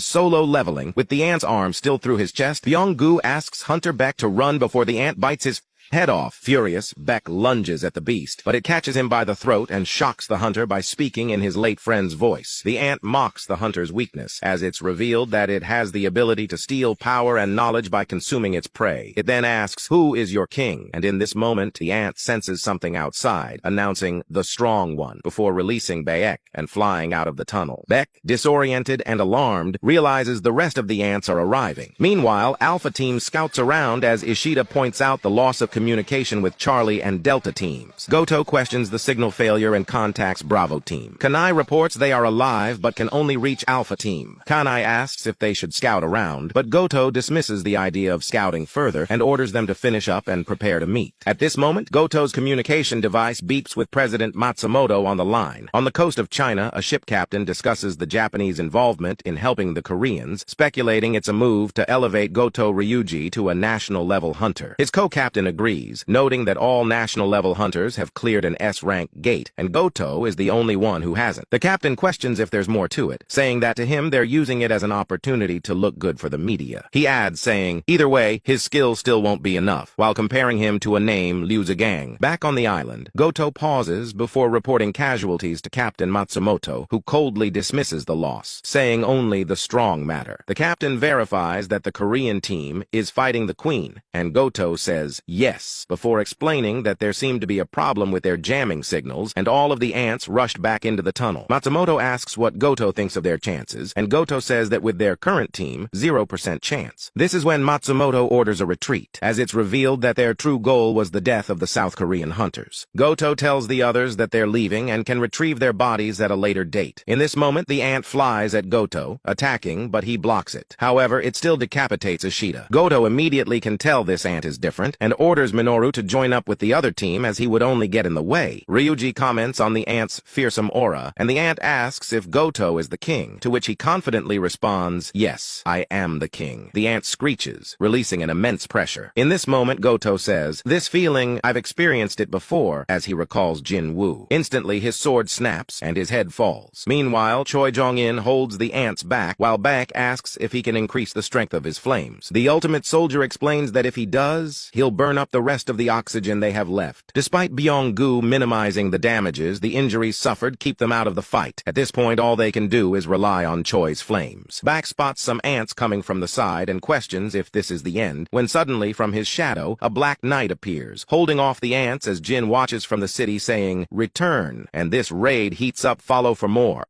solo leveling. With the ant's arm still through his chest, Byung-gu asks Hunter Beck to run before the ant bites his head off. Furious, Beck lunges at the beast, but it catches him by the throat and shocks the hunter by speaking in his late friend's voice. The ant mocks the hunter's weakness, as it's revealed that it has the ability to steal power and knowledge by consuming its prey. It then asks, "Who is your king?" And in this moment, the ant senses something outside, announcing the strong one, before releasing Beck and flying out of the tunnel. Beck, disoriented and alarmed, realizes the rest of the ants are arriving. Meanwhile, Alpha Team scouts around as Ishida points out the loss of communication with Charlie and Delta teams. Goto questions the signal failure and contacts Bravo Team. Kanai reports they are alive but can only reach Alpha Team. Kanai asks if they should scout around, but Goto dismisses the idea of scouting further and orders them to finish up and prepare to meet. At this moment, Goto's communication device beeps with President Matsumoto on the line. On the coast of China, a ship captain discusses the Japanese involvement in helping the Koreans, speculating it's a move to elevate Goto Ryuji to a national-level hunter. His co-captain agrees, noting that all national-level hunters have cleared an S-rank gate, and Goto is the only one who hasn't. The captain questions if there's more to it, saying that to him they're using it as an opportunity to look good for the media. He adds, saying, either way, his skills still won't be enough, while comparing him to a name, Liu Zhigang. Back on the island, Goto pauses before reporting casualties to Captain Matsumoto, who coldly dismisses the loss, saying only the strong matter. The captain verifies that the Korean team is fighting the Queen, and Goto says, yes, before explaining that there seemed to be a problem with their jamming signals, and all of the ants rushed back into the tunnel. Matsumoto asks what Goto thinks of their chances, and Goto says that with their current team, 0% chance. This is when Matsumoto orders a retreat, as it's revealed that their true goal was the death of the South Korean hunters. Goto tells the others that they're leaving and can retrieve their bodies at a later date. In this moment, the ant flies at Goto, attacking, but he blocks it. However, it still decapitates Ishida. Goto immediately can tell this ant is different, and orders Minoru to join up with the other team as he would only get in the way. Ryuji comments on the ant's fearsome aura, and the ant asks if Goto is the king, to which he confidently responds, yes, I am the king. The ant screeches, releasing an immense pressure. In this moment, Goto says, this feeling, I've experienced it before, as he recalls Jin Woo. Instantly, his sword snaps, and his head falls. Meanwhile, Choi Jong-in holds the ant's back, while Beck asks if he can increase the strength of his flames. The ultimate soldier explains that if he does, he'll burn up the rest of the oxygen they have left. Despite Byung-gu minimizing the damages, the injuries suffered keep them out of the fight. At this point, all they can do is rely on Choi's flames. Back spots some ants coming from the side and questions if this is the end, when suddenly from his shadow, a black knight appears, holding off the ants as Jin watches from the city saying, return, and this raid heats up. Follow for more.